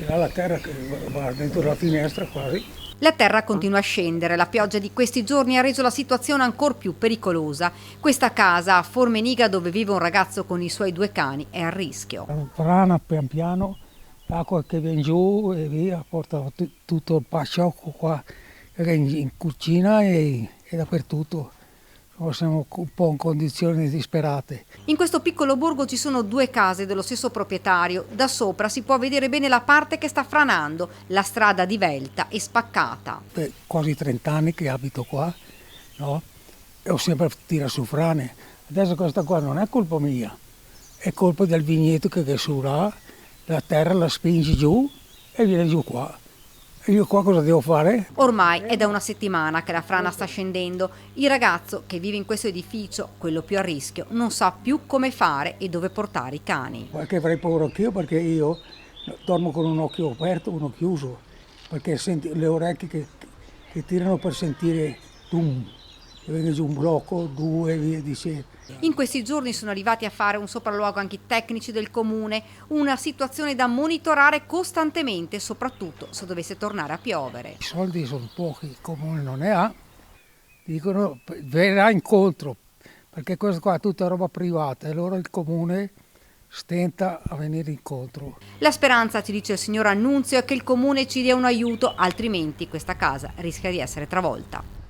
Ce l'ha la terra che va dentro la finestra quasi. La terra continua a scendere, la pioggia di questi giorni ha reso la situazione ancora più pericolosa. Questa casa a Formeniga, dove vive un ragazzo con i suoi 2 cani, è a rischio. Frana pian piano, l'acqua che viene giù e via, porta tutto il pasciocco qua in cucina e dappertutto. Siamo un po' in condizioni disperate. In questo piccolo borgo ci sono 2 case dello stesso proprietario. Da sopra si può vedere bene la parte che sta franando, la strada divelta e spaccata. Per quasi 30 anni che abito qua, no? E ho sempre tirato su frane. Adesso questa qua non è colpa mia, è colpa del vigneto che su là, la terra la spinge giù e viene giù qua. E io qua cosa devo fare? Ormai è da una settimana che la frana sta scendendo. Il ragazzo che vive in questo edificio, quello più a rischio, non sa più come fare e dove portare i cani. Perché avrei paura anch'io, perché io dormo con un occhio aperto e uno chiuso, perché senti le orecchie che tirano per sentire tum, e viene giù un blocco, 2 e via dicendo. In questi giorni sono arrivati a fare un sopralluogo anche i tecnici del comune, una situazione da monitorare costantemente, soprattutto se dovesse tornare a piovere. I soldi sono pochi, il comune non ne ha, dicono verrà incontro, perché questa qua è tutta roba privata e allora il comune stenta a venire incontro. La speranza, ci dice il signor Annunzio, è che il comune ci dia un aiuto, altrimenti questa casa rischia di essere travolta.